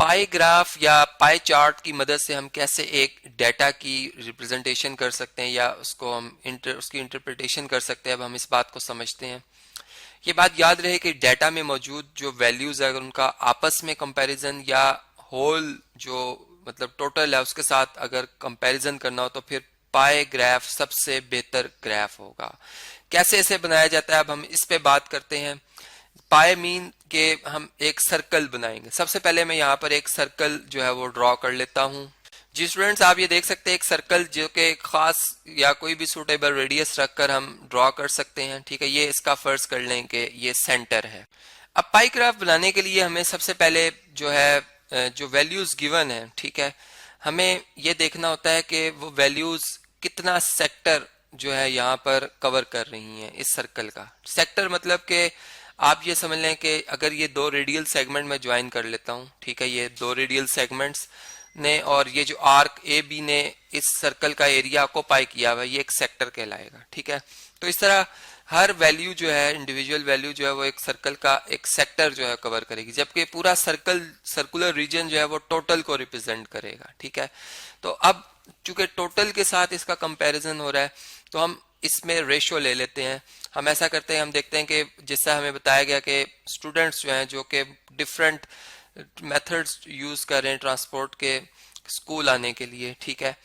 पाई graph या pie chart की मदद से हम कैसे एक डाटा की रिप्रेजेंटेशन कर सकते हैं या उसको हम उसकी इंटरप्रिटेशन कर सकते हैं, अब हम इस बात को समझते हैं। ये बात याद रहे कि डाटा में मौजूद जो वैल्यूज है अगर उनका आपस में कंपैरिजन या होल जो मतलब टोटल है उसके साथ अगर कंपैरिजन करना हो तो फिर पाई ग्राफ सबसे बेहतर ग्राफ होगा। कैसे इसे बनाया जाता है अब हम इस पे बात करते हैं। पाई मीन के हम एक सर्कल बनाएंगे। सबसे पहले मैं यहाँ पर एक सर्कल जो है वो ड्रॉ कर लेता हूँ। जी स्टूडेंट्स, आप ये देख सकते हैं एक सर्कल जो कि खास या कोई भी सूटेबल रेडियस रखकर हम ड्रॉ कर सकते हैं। ठीक है, ये इसका फर्ज कर लें कि ये सेंटर है। अब पाई ग्राफ बनाने के लिए हमें सबसे पहले जो है जो वैल्यूज गिवन है, ठीक है, हमें ये देखना होता है कि वो वैल्यूज कितना सेक्टर जो है यहाँ पर कवर कर रही हैं इस सर्कल का। सेक्टर मतलब कि आप ये समझ लें कि अगर ये दो रेडियल सेगमेंट में ज्वाइन कर लेता हूँ, ठीक है, ये दो रेडियल सेगमेंट्स ने और ये जो आर्क ए बी ने इस सर्कल का एरिया ऑक्यूपाई किया हुआ है, ये एक सेक्टर कहलाएगा। ठीक है, तो इस तरह हर वैल्यू जो है इंडिविजुअल वैल्यू जो है वो एक सर्कल का एक सेक्टर जो है कवर करेगी, जबकि पूरा सर्कुलर रीजन जो है वो टोटल को रिप्रेजेंट करेगा। ठीक है, तो अब चूंकि टोटल के साथ इसका कंपैरिजन हो रहा है तो हम इसमें रेशियो ले लेते हैं। हम ऐसा करते हैं, हम देखते हैं कि जैसा हमें बताया गया कि स्टूडेंट्स जो हैं जो कि डिफरेंट मेथड्स यूज कर रहे हैं ट्रांसपोर्ट के स्कूल आने के लिए। ठीक है,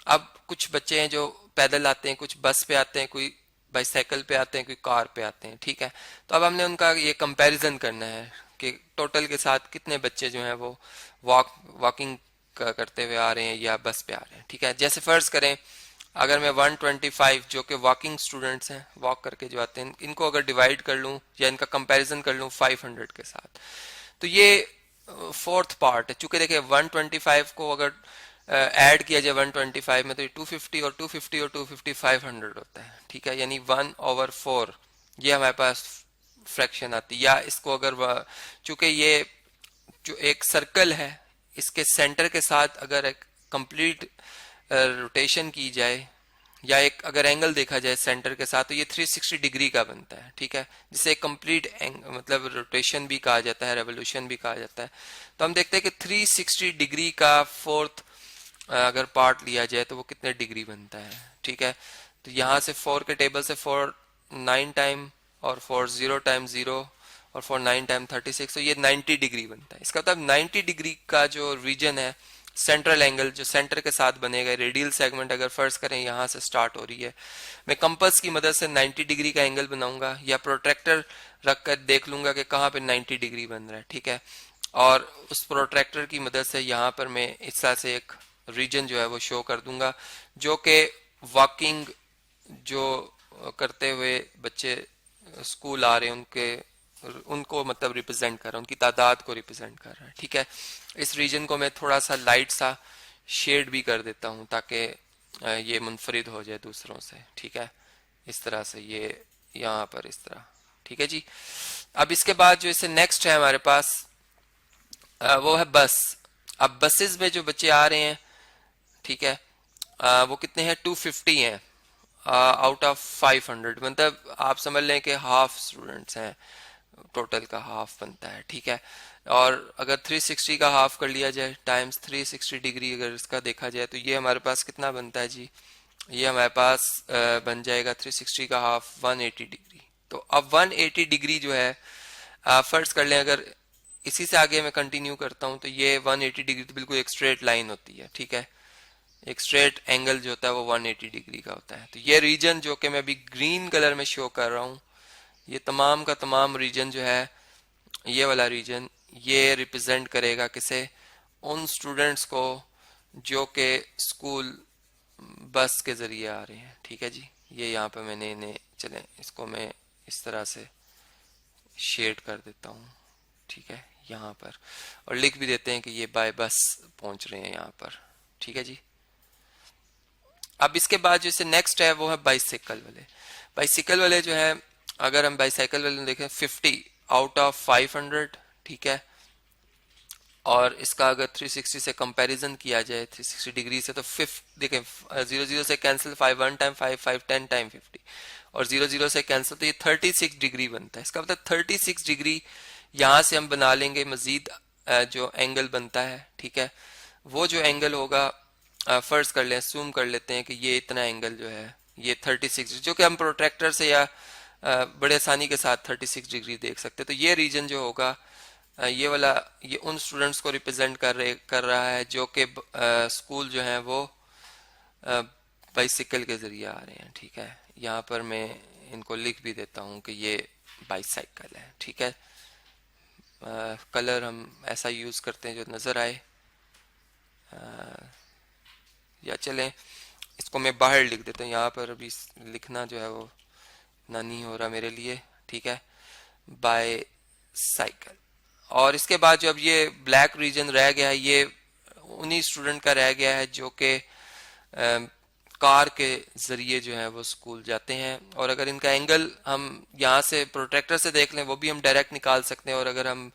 अब कुछ बच्चे हैं जो पैदल आते हैं, कुछ बस पे आते हैं, कोई बाईसाइकिल पे आते हैं, कोई कार पे आते हैं। ठीक है, तो अब हमने उनका ये कंपैरिजन करना है कि टोटल के साथ कितने बच्चे जो हैं वो वॉकिंग करते हुए आ रहे हैं या बस पे आ रहे हैं। ठीक है, जैसे फर्ज करें अगर मैं 125 जो कि वॉकिंग स्टूडेंट्स हैं वॉक करके जो आते हैं इनको अगर डिवाइड कर लूं या इनका कंपैरिजन कर लूं 500 के साथ, तो ये फोर्थ पार्ट है। चूंकि देखिए 125 को अगर ऐड किया जाए 125 में तो ये 250 और 250 और 250 500 होता है। ठीक है, यानी 1/4 ये हमारे पास फ्रैक्शन आती है। या इसको अगर चूंकि ये जो एक सर्कल है इसके सेंटर के साथ अगर एक कंप्लीट रोटेशन की जाए या एक अगर एंगल देखा जाए सेंटर के साथ तो ये 360 डिग्री का बनता है। ठीक है, जिसे कंप्लीट मतलब रोटेशन भी कहा जाता है, रेवोल्यूशन भी कहा जाता है। तो हम देखते हैं कि 360 डिग्री का फोर्थ अगर पार्ट लिया जाए तो वो कितने डिग्री बनता है। ठीक है, तो यहाँ से 4 के टेबल से 4 9 टाइम और 4 0 टाइम 0 और 4 9 टाइम 36, तो ये 90 डिग्री बनता है। इसका मतलब 90 डिग्री का जो रीजन है सेंट्रल एंगल जो सेंटर के साथ बनेगा, रेडियल सेगमेंट अगर फर्ज करें यहाँ से स्टार्ट हो रही है, मैं कंपास की मदद से 90 डिग्री का एंगल बनाऊंगा या प्रोट्रैक्टर रख कर देख लूंगा कि कहाँ पे 90 डिग्री बन रहा है। ठीक है, और उस प्रोट्रैक्टर की मदद से यहाँ पर मैं इस तरह से एक रीजन जो है वो शो कर दूंगा जो कि वॉकिंग जो करते हुए बच्चे स्कूल आ रहे हैं उनको मतलब रिप्रेजेंट कर रहा है, उनकी तादाद को रिप्रेजेंट कर रहा है। ठीक है, इस रीजन को मैं थोड़ा सा लाइट सा शेड भी कर देता हूं ताकि ये मुनफरिद हो जाए दूसरों से। ठीक है, इस तरह से ये यहाँ पर इस तरह। ठीक है जी, अब इसके बाद जो इसे नेक्स्ट है हमारे पास वो है बस। अब बसेस में जो बच्चे आ रहे हैं, ठीक है, वो कितने हैं 250 हैं आउट ऑफ 500, मतलब आप समझ लें कि हाफ स्टूडेंट्स हैं, टोटल का हाफ बनता है। ठीक है, और अगर 360 का हाफ कर लिया जाए टाइम्स 360 डिग्री अगर इसका देखा जाए तो ये हमारे पास कितना बनता है जी, ये हमारे पास बन जाएगा 360 का हाफ 180 डिग्री। तो अब 180 डिग्री जो है फर्ज कर लें अगर इसी से आगे मैं कंटिन्यू करता हूं तो ये 180 डिग्री तो बिल्कुल एक स्ट्रेट लाइन होती है। ठीक है, एक स्ट्रेट एंगल जो होता है वो 180 डिग्री का होता है। तो ये रीजन जो कि मैं अभी ग्रीन कलर में शो कर रहा हूँ, ये तमाम का तमाम रीजन जो है, ये वाला रीजन ये रिप्रेजेंट करेगा किसे, उन स्टूडेंट्स को जो कि स्कूल बस के जरिए आ रहे हैं। ठीक है जी, ये यहाँ पे मैंने इन्हें चले इसको मैं इस तरह से शेड कर देता हूँ। ठीक है, यहाँ पर और लिख भी देते हैं कि ये बाय बस पहुंच रहे हैं यहाँ पर। ठीक है जी, अब इसके बाद जैसे नेक्स्ट है वो है बाइसिकल वाले। बाइसिकल वाले जो है अगर हम बाइसाइकिल वाले देखें 50 आउट ऑफ 500। ठीक है, और इसका अगर 360 से कंपैरिजन किया जाए 360 डिग्री से तो 5 देखें 00 से कैंसिल 5 1 टाइम 5 5 10 टाइम 50 और 00 से कैंसिल तो ये 36 डिग्री बनता है। इसका मतलब 36 डिग्री यहाँ से हम बना लेंगे मजीद जो एंगल बनता है, ठीक है, वो जो एंगल होगा, फर्ज कर लें, assume कर लेते हैं कि ये इतना एंगल जो है ये 36, जो कि हम प्रोट्रैक्टर से या बड़े आसानी के साथ 36 डिग्री देख सकते हैं। तो ये रीजन जो होगा, ये वाला, ये उन स्टूडेंट्स को रिप्रेजेंट कर रहा है जो कि स्कूल जो है वो बाइसिकल के जरिए आ रहे हैं, ठीक है। यहाँ पर मैं इनको लिख भी देता हूँ कि ये बाइसाइकिल है, ठीक है। कलर हम ऐसा यूज करते हैं जो नजर आए, या चलें इसको मैं बाहर लिख देता हूँ, यहाँ पर अभी लिखना जो है वो इतना नहीं हो रहा मेरे लिए, ठीक है, बाइसाइकिल। और इसके बाद जो अब ये ब्लैक रीजन रह गया है, ये उन्हीं स्टूडेंट का रह गया है जो कि कार के जरिए जो है वो स्कूल जाते हैं। और अगर इनका एंगल हम यहाँ से प्रोट्रैक्टर से देख लें, वो भी हम डायरेक्ट निकाल सकते हैं। और अगर हम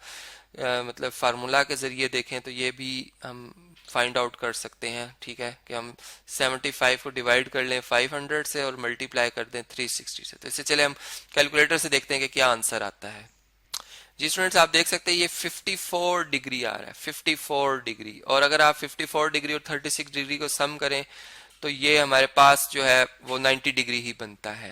मतलब फार्मूला के जरिए देखें तो ये भी हम फाइंड आउट कर सकते हैं, ठीक है, कि हम 75 को डिवाइड कर लें 500 से और मल्टीप्लाई कर दें 360 से। तो इससे चले हम कैलकुलेटर से देखते हैं कि क्या आंसर आता है। जी स्टूडेंट्स, आप देख सकते हैं ये 54 डिग्री आ रहा है, 54 डिग्री। और अगर आप 54 डिग्री और 36 डिग्री को सम करें तो ये हमारे पास जो है वो 90 डिग्री ही बनता है।